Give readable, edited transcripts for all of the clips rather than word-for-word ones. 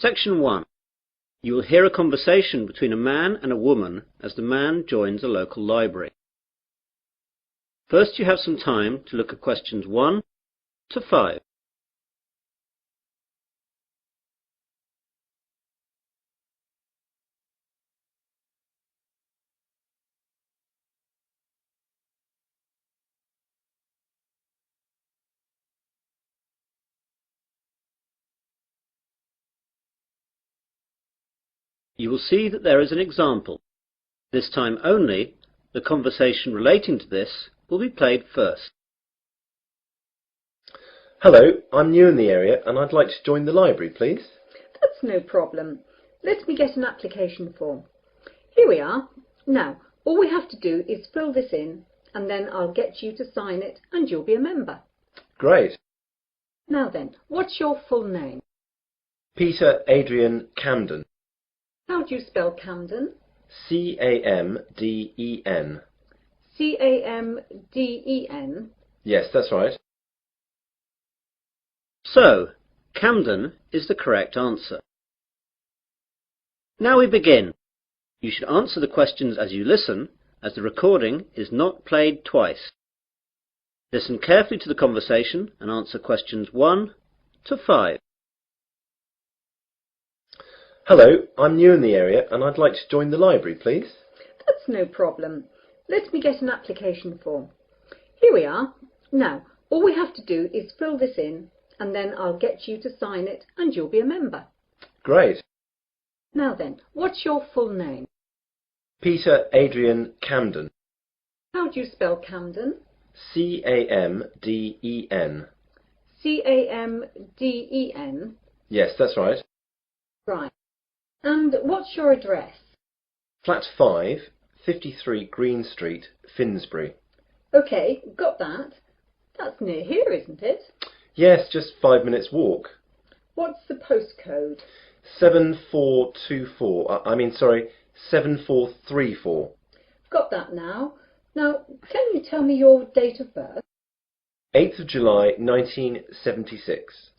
Section 1. You will hear a conversation between a man and a woman as the man joins a local library. First, you have some time to look at questions 1 to 5. You will see that there is an example. This time only, the conversation relating to this will be played first. Hello, I'm new in the area and I'd like to join the library, please. That's no problem. Let me get an application form. Here we are. Now, all we have to do is fill this in and then I'll get you to sign it and you'll be a member. Great. Now then, what's your full name? Peter Adrian Camden. How do you spell Camden? C-A-M-D-E-N. C-A-M-D-E-N? Yes, that's right. So, Camden is the correct answer. Now we begin. You should answer the questions as you listen, as the recording is not played twice. Listen carefully to the conversation and answer questions 1 to 5. Hello, I'm new in the area and I'd like to join the library, please. That's no problem. Let me get an application form. Here we are. Now, all we have to do is fill this in and then I'll get you to sign it and you'll be a member. Great. Now then, what's your full name? Peter Adrian Camden. How do you spell Camden? C-A-M-D-E-N. C-A-M-D-E-N? Yes, that's right. Right. And what's your address? Flat 5, 53 Green Street, Finsbury. OK, got that. That's near here, isn't it? Yes, just 5 minutes walk. What's the postcode? 7424. 7434. Got that now. Now, can you tell me your date of birth? 8th of July 1976.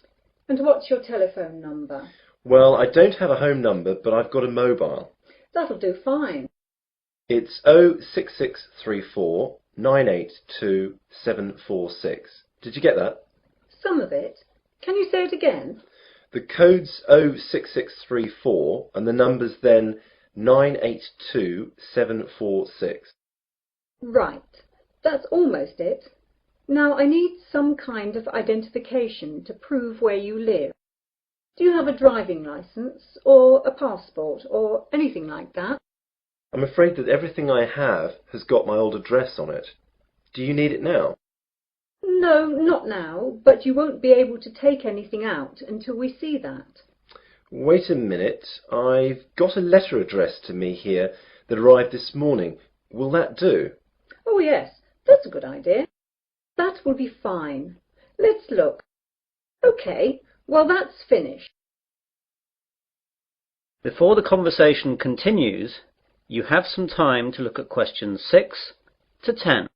And what's your telephone number? Well, I don't have a home number, but I've got a mobile. That'll do fine. It's 06634 982 746. Did you get that? Some of it. Can you say it again? The code's 06634 and the number's then 982 746. Right. That's almost it. Now I need some kind of identification to prove where you live. Do you have a driving licence or a passport or anything like that? I'm afraid that everything I have has got my old address on it. Do you need it now? No, not now, but you won't be able to take anything out until we see that. Wait a minute. I've got a letter addressed to me here that arrived this morning. Will that do? Oh yes, that's a good idea. That will be fine. Let's look. OK, well that's finished. Before the conversation continues, you have some time to look at questions 6 to 10.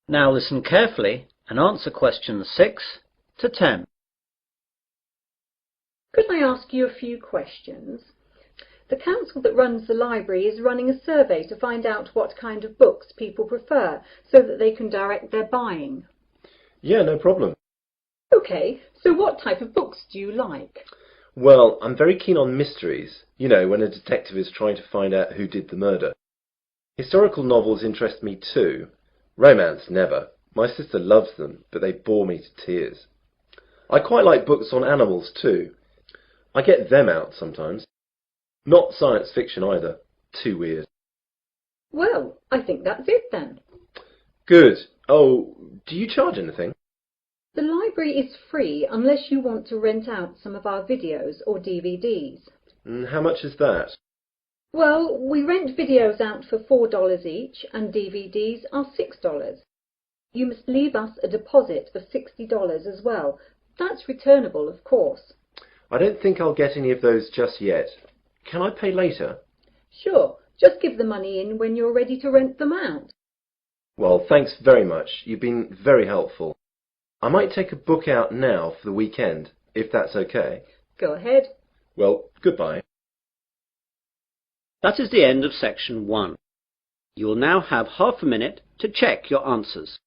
Now listen carefully and answer questions 6 to 10. Could I ask you a few questions? The council that runs the library is running a survey to find out what kind of books people prefer so that they can direct their buying. Yeah, no problem. OK, so what type of books do you like? Well, I'm very keen on mysteries. You know, when a detective is trying to find out who did the murder. Historical novels interest me too. Romance, never. My sister loves them, but they bore me to tears. I quite like books on animals too. I get them out sometimes. Not science fiction either. Too weird. Well, I think that's it then. Good. Oh, do you charge anything? The library is free unless you want to rent out some of our videos or DVDs. How much is that? Well, we rent videos out for $4 each and DVDs are $6. You must leave us a deposit of $60 as well. That's returnable, of course. I don't think I'll get any of those just yet. Can I pay later? Sure, just give the money in when you're ready to rent them out. Well, thanks very much. You've been very helpful. I might take a book out now for the weekend, if that's okay. Go ahead. Well, goodbye. That is the end of section 1. You will now have half a minute to check your answers.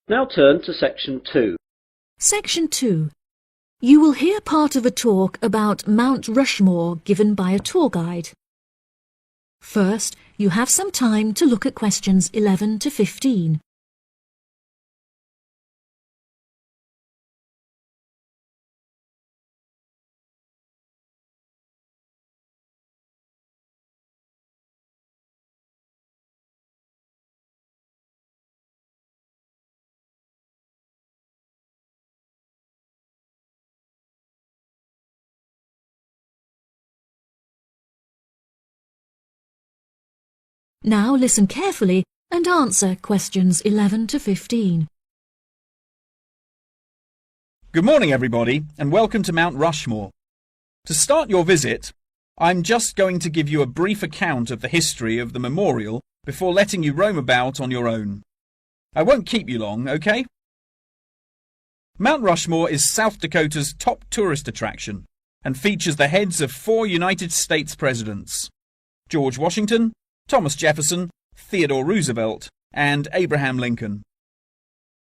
Now turn to section 2. Section 2. You will hear part of a talk about Mount Rushmore given by a tour guide. First, you have some time to look at questions 11 to 15. Now listen carefully and answer questions 11 to 15. Good morning, everybody, and welcome to Mount Rushmore. To start your visit, I'm just going to give you a brief account of the history of the memorial before letting you roam about on your own. I won't keep you long, okay? Mount Rushmore is South Dakota's top tourist attraction and features the heads of 4 United States presidents: George Washington, Thomas Jefferson, Theodore Roosevelt, and Abraham Lincoln.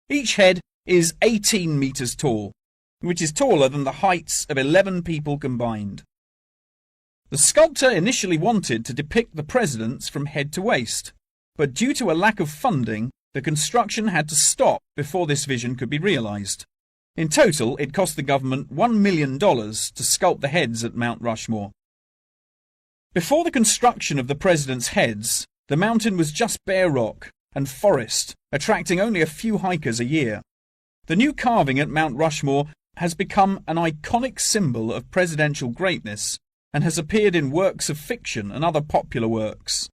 Each head is 18 meters tall, which is taller than the heights of 11 people combined. The sculptor initially wanted to depict the presidents from head to waist, but due to a lack of funding, the construction had to stop before this vision could be realized. In total, it cost the government $1 million to sculpt the heads at Mount Rushmore. Before the construction of the presidents' heads, the mountain was just bare rock and forest, attracting only a few hikers a year. The new carving at Mount Rushmore has become an iconic symbol of presidential greatness and has appeared in works of fiction and other popular works.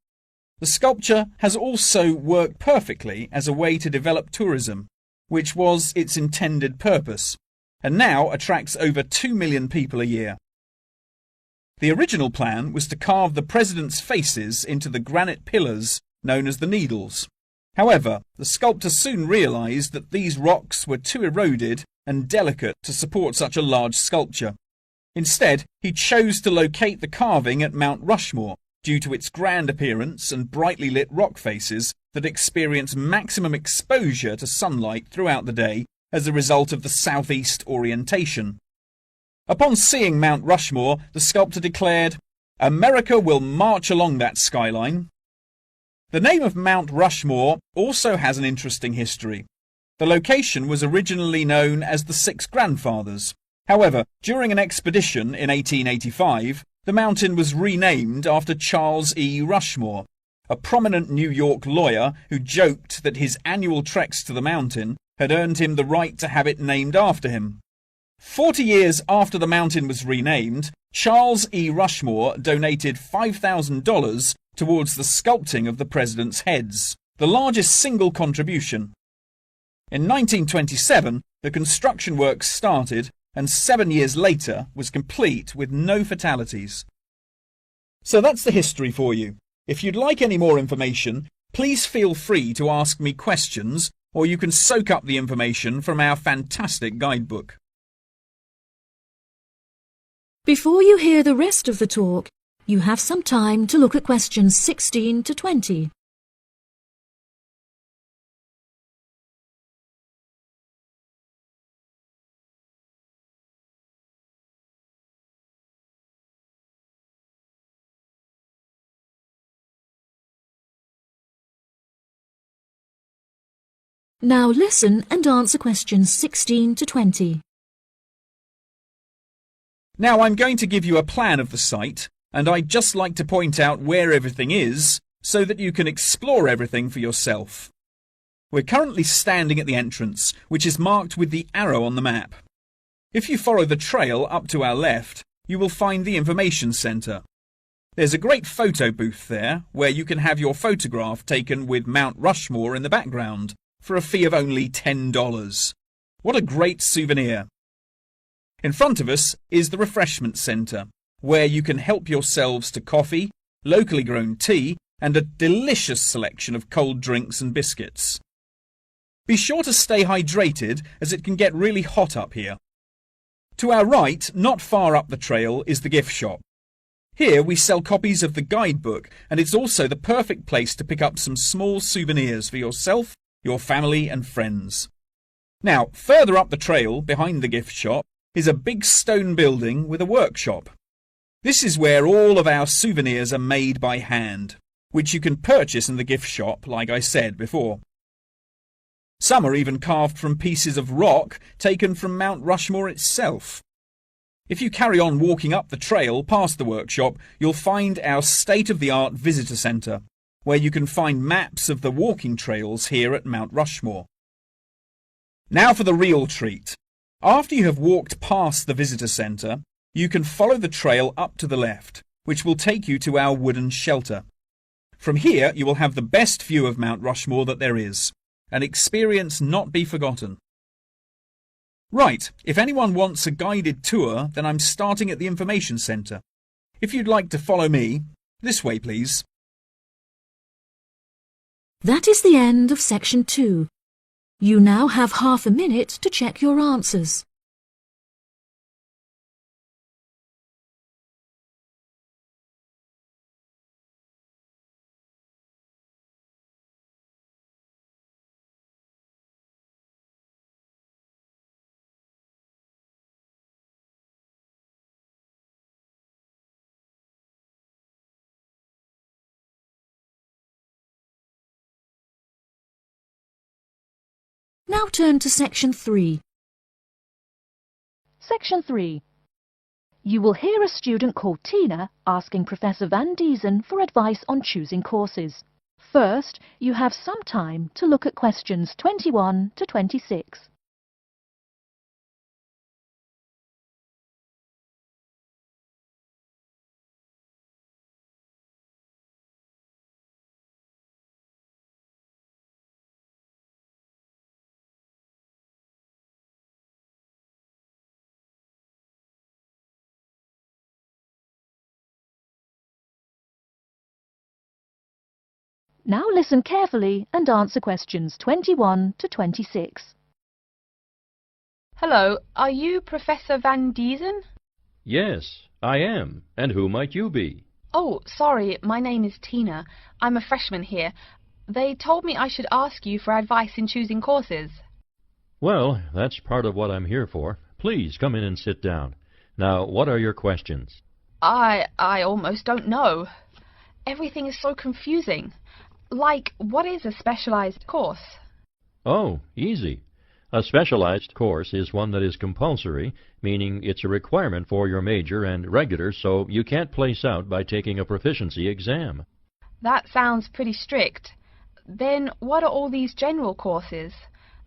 The sculpture has also worked perfectly as a way to develop tourism, which was its intended purpose, and now attracts over 2 million people a year. The original plan was to carve the presidents' faces into the granite pillars known as the Needles. However, the sculptor soon realized that these rocks were too eroded and delicate to support such a large sculpture. Instead, he chose to locate the carving at Mount Rushmore due to its grand appearance and brightly lit rock faces that experience maximum exposure to sunlight throughout the day as a result of the southeast orientation. Upon seeing Mount Rushmore, the sculptor declared, "America will march along that skyline." The name of Mount Rushmore also has an interesting history. The location was originally known as the Six Grandfathers. However, during an expedition in 1885, the mountain was renamed after Charles E. Rushmore, a prominent New York lawyer who joked that his annual treks to the mountain had earned him the right to have it named after him. 40 years after the mountain was renamed, Charles E. Rushmore donated $5,000 towards the sculpting of the presidents' heads, the largest single contribution. In 1927, the construction works started and 7 years later was complete with no fatalities. So that's the history for you. If you'd like any more information, please feel free to ask me questions, or you can soak up the information from our fantastic guidebook. Before you hear the rest of the talk, you have some time to look at questions 16 to 20. Now listen and answer questions 16 to 20. Now I'm going to give you a plan of the site, and I'd just like to point out where everything is so that you can explore everything for yourself. We're currently standing at the entrance, which is marked with the arrow on the map. If you follow the trail up to our left, you will find the information centre. There's a great photo booth there where you can have your photograph taken with Mount Rushmore in the background for a fee of only $10. What a great souvenir! In front of us is the refreshment centre, where you can help yourselves to coffee, locally grown tea, and a delicious selection of cold drinks and biscuits. Be sure to stay hydrated as it can get really hot up here. To our right, not far up the trail, is the gift shop. Here we sell copies of the guidebook, and it's also the perfect place to pick up some small souvenirs for yourself, your family and friends. Now, further up the trail, behind the gift shop, is a big stone building with a workshop. This is where all of our souvenirs are made by hand, which you can purchase in the gift shop, like I said before. Some are even carved from pieces of rock taken from Mount Rushmore itself. If you carry on walking up the trail past the workshop, you'll find our state-of-the-art visitor centre, where you can find maps of the walking trails here at Mount Rushmore. Now for the real treat. After you have walked past the visitor centre, you can follow the trail up to the left, which will take you to our wooden shelter. From here you will have the best view of Mount Rushmore that there is, an experience not be forgotten. Right, if anyone wants a guided tour, then I'm starting at the information centre. If you'd like to follow me, this way please. That is the end of section 2. You now have half a minute to check your answers. Now turn to section 3. Section 3. You will hear a student called Tina asking Professor Van Diezen for advice on choosing courses. First, you have some time to look at questions 21 to 26. Now listen carefully and answer questions 21 to 26. Hello, are you Professor Van Diezen? Yes, I am. And who might you be? Oh, sorry, my name is Tina. I'm a freshman here. They told me I should ask you for advice in choosing courses. Well, that's part of what I'm here for. Please come in and sit down. Now, what are your questions? I almost don't know. Everything is so confusing. Like, what is a specialized course? Oh, easy. A specialized course is one that is compulsory, meaning it's a requirement for your major, and regular, so you can't place out by taking a proficiency exam. That sounds pretty strict. Then what are all these general courses?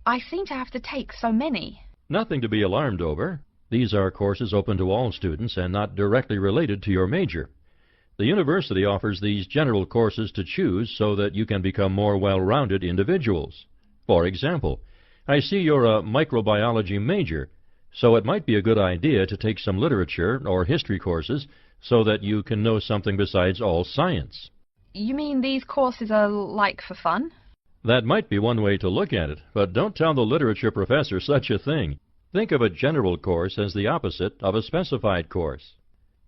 I seem to have to take so many. Nothing to be alarmed over. These are courses open to all students and not directly related to your major. The university offers these general courses to choose so that you can become more well-rounded individuals. For example, I see you're a microbiology major, so it might be a good idea to take some literature or history courses so that you can know something besides all science. You mean these courses are like for fun? That might be one way to look at it, but don't tell the literature professor such a thing. Think of a general course as the opposite of a specified course.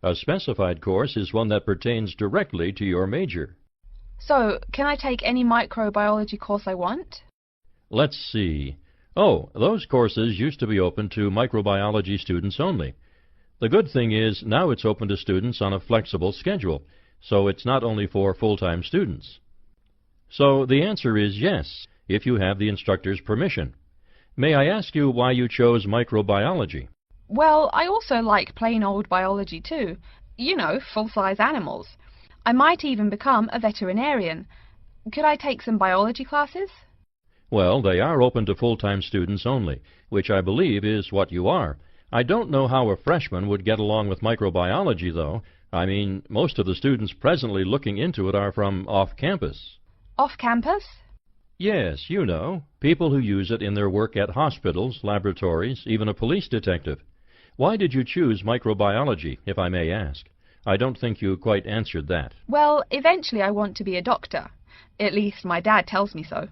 A specified course is one that pertains directly to your major. So, can I take any microbiology course I want? Let's see. Oh, those courses used to be open to microbiology students only. The good thing is now it's open to students on a flexible schedule, so it's not only for full-time students. So the answer is yes. if you have the instructor's permission. May I ask you why you chose microbiology? Well, I also like plain old biology too. You know, full-size animals. I might even become a veterinarian. Could I take some biology classes? Well, they are open to full-time students only, which I believe is what you are. I don't know how a freshman would get along with microbiology, though. I mean, most of the students presently looking into it are from off-campus. Off-campus? Yes, you know, people who use it in their work at hospitals, laboratories, even a police detective. Why did you choose microbiology, if I may ask? I don't think you quite answered that. Well, eventually I want to be a doctor. At least my dad tells me so.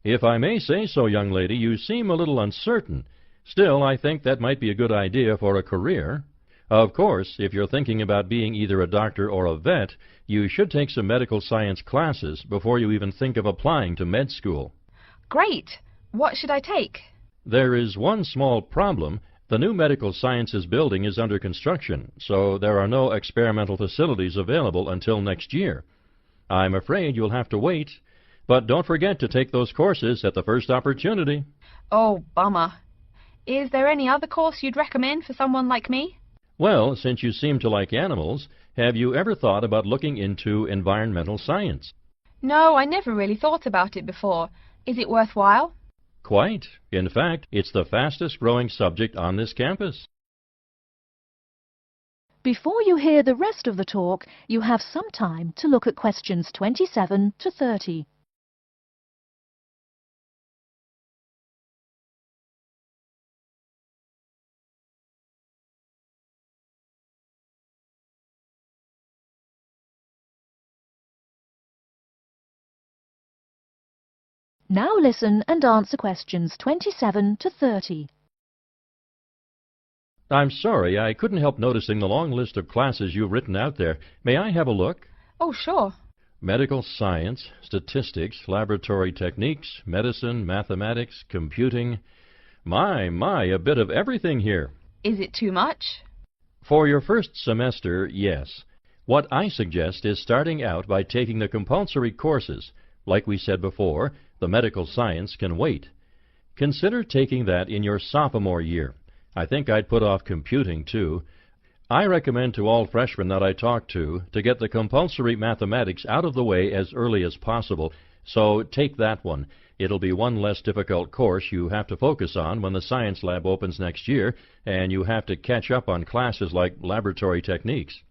If I may say so, young lady, you seem a little uncertain. Still, I think that might be a good idea for a career. Of course, if you're thinking about being either a doctor or a vet, you should take some medical science classes before you even think of applying to med school. Great! What should I take? There is one small problem. The new medical sciences building is under construction, so there are no experimental facilities available until next year. I'm afraid you'll have to wait, but don't forget to take those courses at the first opportunity. Oh, bummer. Is there any other course you'd recommend for someone like me? Well, since you seem to like animals, have you ever thought about looking into environmental science? No, I never really thought about it before. Is it worthwhile? Quite. In fact, it's the fastest growing subject on this campus. Before you hear the rest of the talk, you have some time to look at questions 27 to 30. Now listen and answer questions 27 to 30. I'm sorry, I couldn't help noticing the long list of classes you've written out there. May I have a look? Oh, sure. Medical science, statistics, laboratory techniques, medicine, mathematics, computing. My, a bit of everything here. Is it too much? For your first semester, yes. What I suggest is starting out by taking the compulsory courses. Like we said before, the medical science can wait. Consider taking that in your sophomore year. I think I'd put off computing, too. I recommend to all freshmen that I talk to get the compulsory mathematics out of the way as early as possible, so take that one. It'll be one less difficult course you have to focus on when the science lab opens next year, and you have to catch up on classes like laboratory techniques.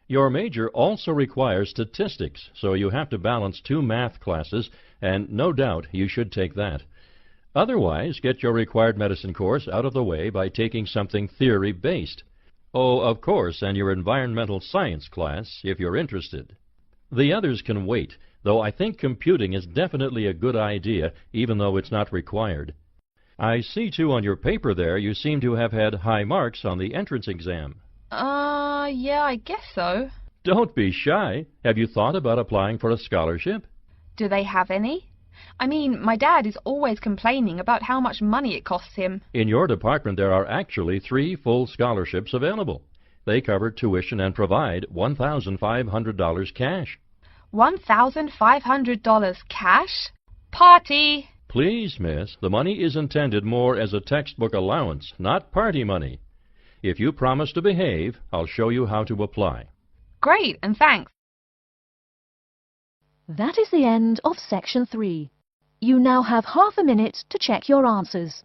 Your major also requires statistics, so you have to balance 2 math classes, and no doubt you should take that. Otherwise, get your required medicine course out of the way by taking something theory-based. Oh, of course, and your environmental science class, if you're interested. The others can wait, though I think computing is definitely a good idea, even though it's not required. I see, too, on your paper there, you seem to have had high marks on the entrance exam. Yeah, I guess so. Don't be shy. Have you thought about applying for a scholarship? Do they have any? I mean, my dad is always complaining about how much money it costs him. In your department, there are actually 3 full scholarships available. They cover tuition and provide $1,500 cash. $1,500 cash? Party! Please, miss, the money is intended more as a textbook allowance, not party money. If you promise to behave, I'll show you how to apply. Great, and thanks. That is the end of section 3. You now have half a minute to check your answers.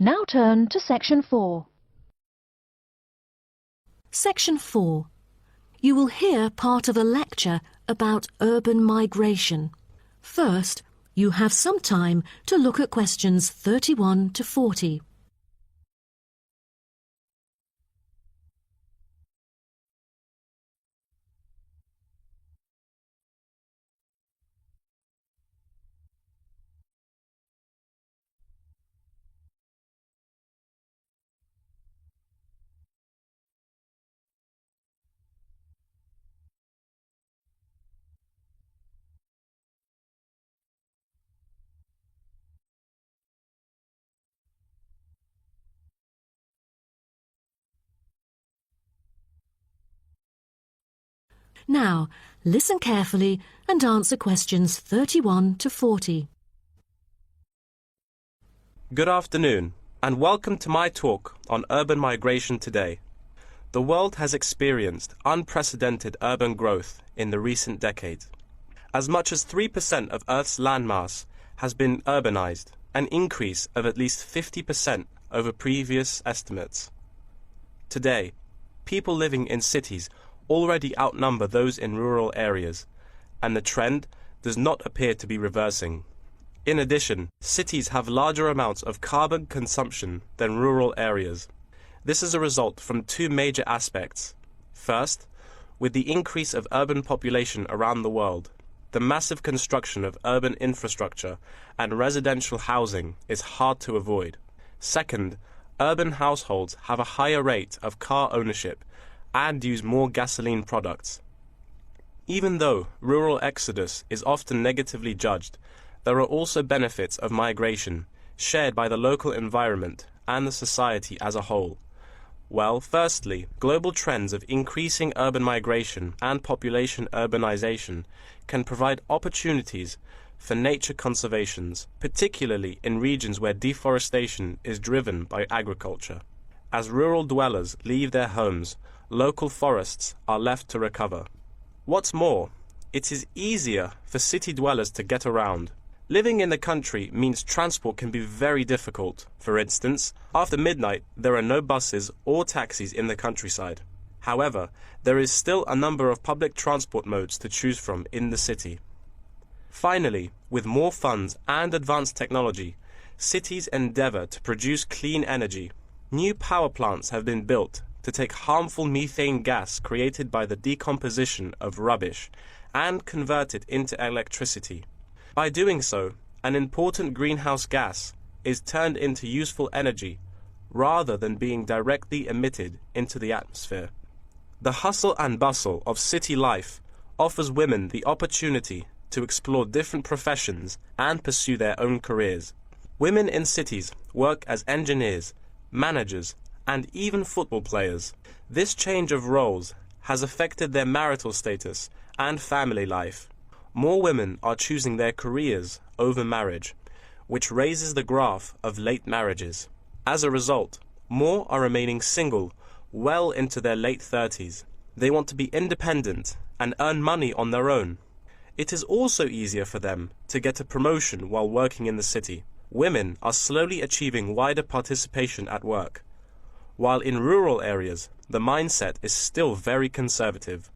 Now turn to section 4. Section 4. You will hear part of a lecture about urban migration. First, you have some time to look at questions 31 to 40. Now, listen carefully and answer questions 31 to 40. Good afternoon, and welcome to my talk on urban migration today. The world has experienced unprecedented urban growth in the recent decades. As much as 3% of Earth's landmass has been urbanized, an increase of at least 50% over previous estimates. Today, people living in cities already outnumber those in rural areas, and the trend does not appear to be reversing. In addition, cities have larger amounts of carbon consumption than rural areas. This is a result from two major aspects. First, with the increase of urban population around the world, the massive construction of urban infrastructure and residential housing is hard to avoid. Second, urban households have a higher rate of car ownership and use more gasoline products. Even though rural exodus is often negatively judged, there are also benefits of migration, shared by the local environment and the society as a whole. Well, firstly, global trends of increasing urban migration and population urbanization can provide opportunities for nature conservations, particularly in regions where deforestation is driven by agriculture. As rural dwellers leave their homes, local forests are left to recover. What's more, it is easier for city dwellers to get around. Living in the country means transport can be very difficult. For instance, after midnight there are no buses or taxis in the countryside. However, there is still a number of public transport modes to choose from in the city. Finally, with more funds and advanced technology, cities endeavor to produce clean energy. New power plants have been built to take harmful methane gas created by the decomposition of rubbish and convert it into electricity. By doing so, an important greenhouse gas is turned into useful energy rather than being directly emitted into the atmosphere. The hustle and bustle of city life offers women the opportunity to explore different professions and pursue their own careers. Women in cities work as engineers, managers, and even football players. This change of roles has affected their marital status and family life. More women are choosing their careers over marriage, which raises the graph of late marriages. As a result, more are remaining single well into their late 30s. They want to be independent and earn money on their own. It is also easier for them to get a promotion while working in the city. Women are slowly achieving wider participation at work, while in rural areas, the mindset is still very conservative.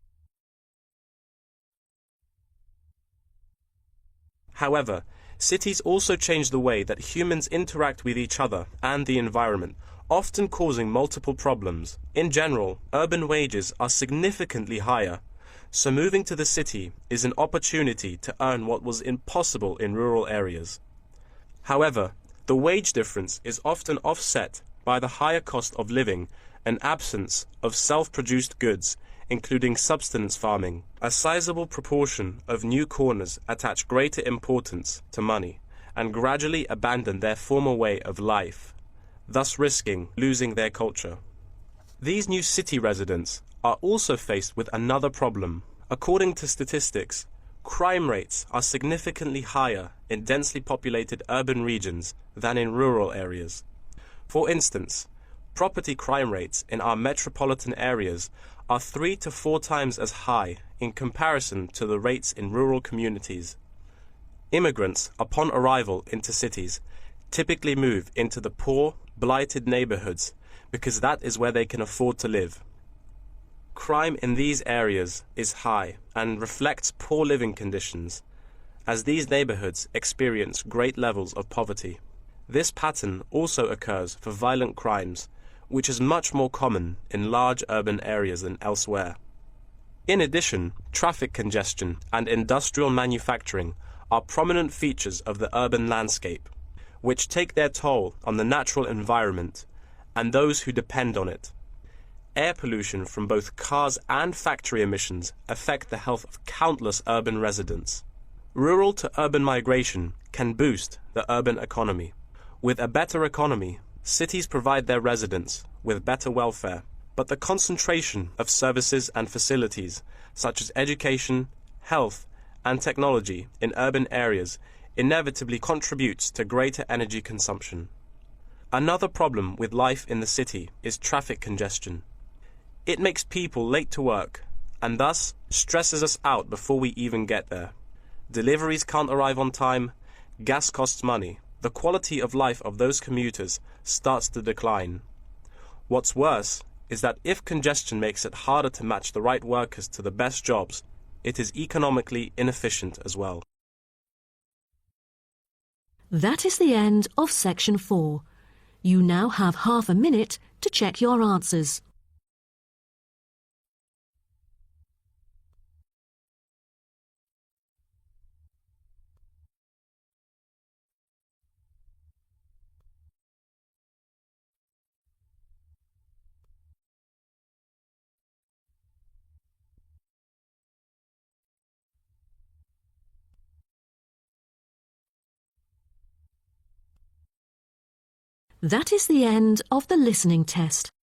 However, cities also change the way that humans interact with each other and the environment, often causing multiple problems. In general, urban wages are significantly higher, so moving to the city is an opportunity to earn what was impossible in rural areas. However, the wage difference is often offset by the higher cost of living and absence of self-produced goods, including subsistence farming. A sizable proportion of new corners attach greater importance to money and gradually abandon their former way of life, thus risking losing their culture. These new city residents are also faced with another problem. According to statistics, crime rates are significantly higher in densely populated urban regions than in rural areas. For instance, property crime rates in our metropolitan areas are 3 to 4 times as high in comparison to the rates in rural communities. Immigrants, upon arrival into cities, typically move into the poor, blighted neighborhoods because that is where they can afford to live. Crime in these areas is high and reflects poor living conditions, as these neighborhoods experience great levels of poverty. This pattern also occurs for violent crimes, which is much more common in large urban areas than elsewhere. In addition, traffic congestion and industrial manufacturing are prominent features of the urban landscape, which take their toll on the natural environment and those who depend on it. Air pollution from both cars and factory emissions affect the health of countless urban residents. Rural to urban migration can boost the urban economy. With a better economy, cities provide their residents with better welfare, but the concentration of services and facilities, such as education, health, and technology in urban areas inevitably contributes to greater energy consumption. Another problem with life in the city is traffic congestion. It makes people late to work and thus stresses us out before we even get there. Deliveries can't arrive on time, gas costs money. The quality of life of those commuters starts to decline. What's worse is that if congestion makes it harder to match the right workers to the best jobs, it is economically inefficient as well. That is the end of section 4. You now have half a minute to check your answers. That is the end of the listening test.